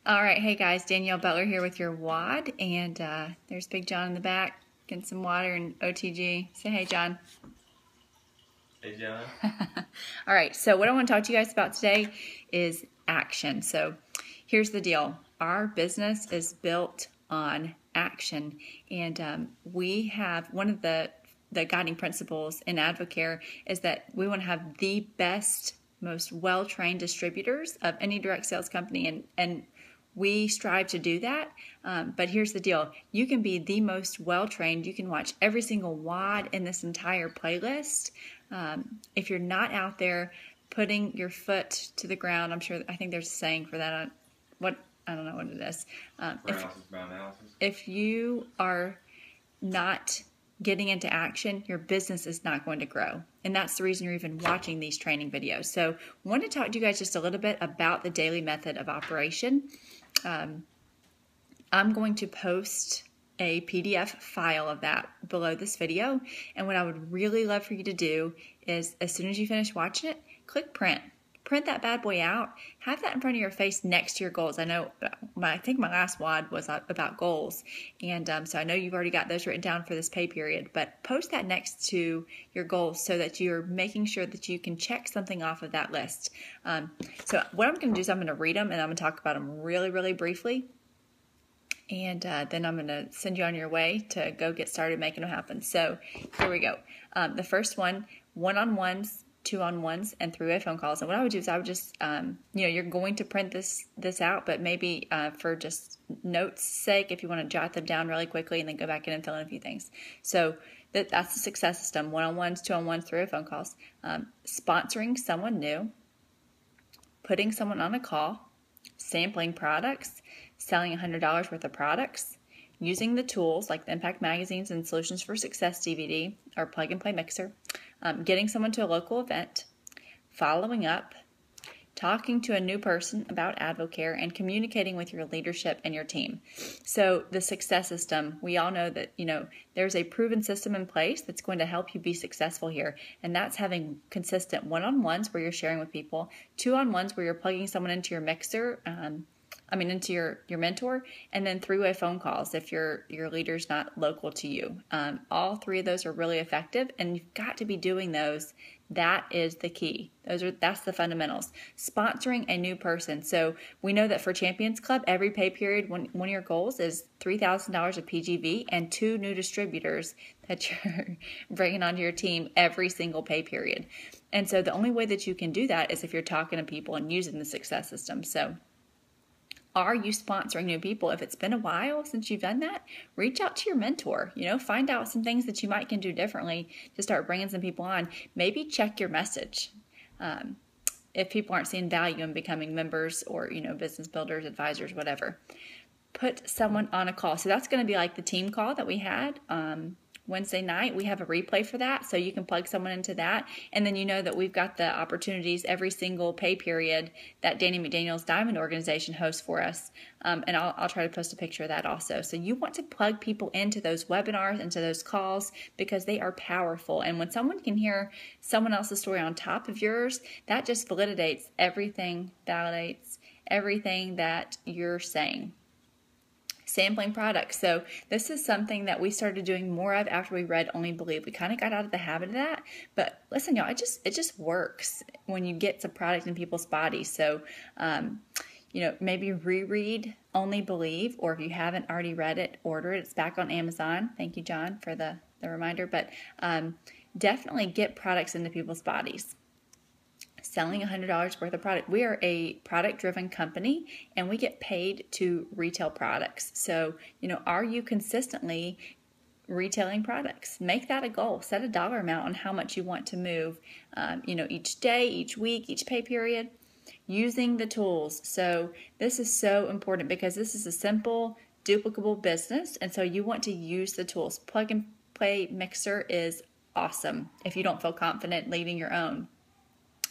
All right, hey guys, Danielle Butler here with your WAD, and there's Big John in the back getting some water and OTG. Say hey, John. Hey, John. All right, so what I want to talk to you guys about today is action. So here's the deal. Our business is built on action, and we have one of the guiding principles in Advocare is that we want to have the best, most well-trained distributors of any direct sales company, and we strive to do that, but here's the deal. You can be the most well-trained. You can watch every single WAD in this entire playlist. If you're not out there putting your foot to the ground, I think there's a saying for that. I don't know what it is. If you are not getting into action, your business is not going to grow. And that's the reason you're even watching these training videos. So I want to talk to you guys just a little bit about the daily method of operation. I'm going to post a PDF file of that below this video. And what I would really love for you to do is, as soon as you finish watching it, click print. Print that bad boy out. Have that in front of your face next to your goals. I know, I think my last WAD was about goals. And so I know you've already got those written down for this pay period. But post that next to your goals so that you're making sure that you can check something off of that list. So what I'm going to do is I'm going to read them and I'm going to talk about them really, really briefly. And then I'm going to send you on your way to go get started making them happen. So here we go. The first one, one-on-ones, two-on-ones, and three-way phone calls. And what I would do is I would just, you're going to print this out, but maybe for just notes' sake, if you want to jot them down really quickly and then go back in and fill in a few things. So that's the success system, one-on-ones, two-on-ones, three-way phone calls. Sponsoring someone new, putting someone on a call, sampling products, selling $100 worth of products, using the tools like the Impact Magazines and Solutions for Success DVD or Plug and Play Mixer, getting someone to a local event, following up, talking to a new person about Advocare, and communicating with your leadership and your team. So the success system, we all know that, there's a proven system in place that's going to help you be successful here. And that's having consistent one-on-ones where you're sharing with people, two-on-ones where you're plugging someone into your mixer, into your mentor, and then three-way phone calls if your leader's not local to you. All three of those are really effective, and you've got to be doing those. That is the key. That's the fundamentals. Sponsoring a new person. So we know that for Champions Club, every pay period, one of your goals is $3,000 of PGV and 2 new distributors that you're bringing onto your team every single pay period. And so the only way that you can do that is if you're talking to people and using the success system. So are you sponsoring new people? If it's been a while since you've done that, reach out to your mentor. Find out some things that you might can do differently to start bringing some people on. Maybe check your message. If people aren't seeing value in becoming members or, business builders, advisors, whatever. Put someone on a call. So that's going to be like the team call that we had Wednesday night. We have a replay for that, so you can plug someone into that. And then that we've got the opportunities every single pay period that Danny McDaniel's Diamond Organization hosts for us. And I'll try to post a picture of that also. So you want to plug people into those webinars, into those calls, because they are powerful. And when someone can hear someone else's story on top of yours, that just validates everything that you're saying. Sampling products. So this is something that we started doing more of after we read Only Believe. We kind of got out of the habit of that, but listen, y'all, it just works when you get some product in people's bodies. So, maybe reread Only Believe, or if you haven't already read it, order it. It's back on Amazon. Thank you, John, for the reminder. But definitely get products into people's bodies. Selling $100 worth of product. We are a product-driven company, and we get paid to retail products. So, are you consistently retailing products? Make that a goal. Set a dollar amount on how much you want to move, each day, each week, each pay period. Using the tools. So this is so important because this is a simple, duplicable business, and so you want to use the tools. Plug and Play Mixer is awesome if you don't feel confident leading your own.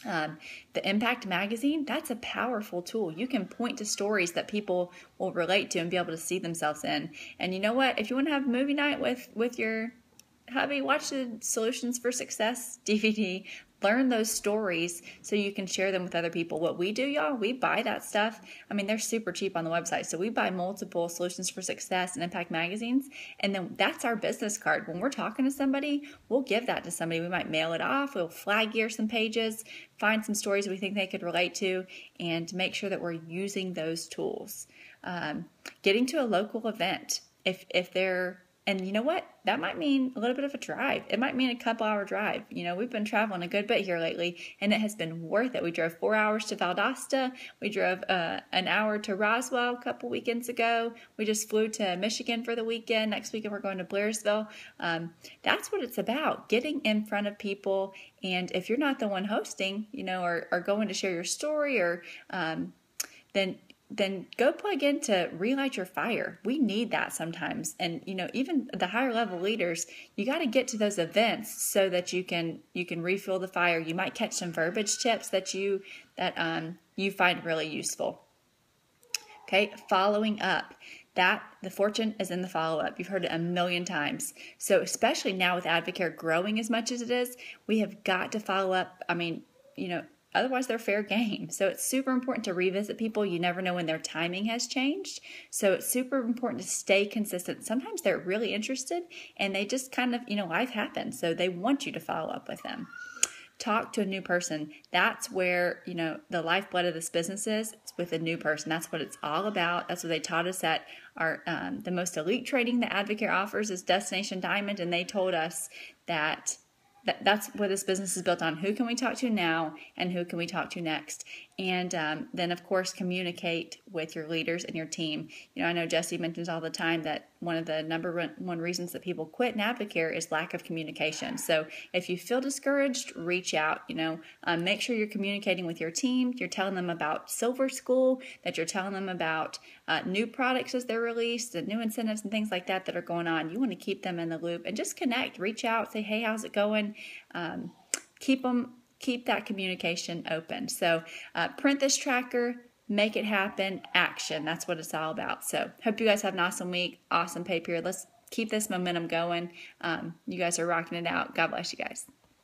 The Impact Magazine, that's a powerful tool. You can point to stories that people will relate to and be able to see themselves in. And you know what? If you want to have a movie night with your hubby, watch the Solutions for Success DVD. learn those stories so you can share them with other people. What we do, y'all, we buy that stuff. I mean, they're super cheap on the website. So we buy multiple Solutions for Success and Impact magazines. And then that's our business card. When we're talking to somebody, we'll give that to somebody. We might mail it off. We'll flag gear some pages, find some stories we think they could relate to, and make sure that we're using those tools. Getting to a local event, if they're, and you know what? That might mean a little bit of a drive. It might mean a couple hour drive. You know, we've been traveling a good bit here lately, and it has been worth it. We drove 4 hours to Valdosta. We drove an hour to Roswell a couple weekends ago. We just flew to Michigan for the weekend. Next weekend, we're going to Blairsville. That's what it's about, getting in front of people. And if you're not the one hosting, you know, or going to share your story, or then go plug in to relight your fire. We need that sometimes. And, you know, even the higher level leaders, you got to get to those events so that you can refuel the fire. You might catch some verbiage tips that you find really useful. Okay, following up. That the fortune is in the follow-up. You've heard it a million times. So especially now with Advocare growing as much as it is, we have got to follow up. I mean, you know, otherwise they're fair game. So it's super important to revisit people. You never know when their timing has changed. So it's super important to stay consistent. Sometimes they're really interested and they just kind of, you know, life happens. So they want you to follow up with them. Talk to a new person. That's where, you know, the lifeblood of this business is. It's with a new person. That's what it's all about. That's what they taught us at our the most elite training that Advocare offers is Destination Diamond. And they told us that that's what this business is built on. Who can we talk to now and who can we talk to next? And then, of course, communicate with your leaders and your team. You know, I know Jesse mentions all the time that one of the number one reasons that people quit in Advocare is lack of communication. So if you feel discouraged, reach out. You know, make sure you're communicating with your team. You're telling them about Silver School, that you're telling them about new products as they're released and new incentives and things like that are going on. You want to keep them in the loop and just connect, reach out, say, hey, how's it going? Keep that communication open. So print this tracker, make it happen, action. That's what it's all about. So hope you guys have an awesome week, awesome pay period. Let's keep this momentum going. You guys are rocking it out. God bless you guys.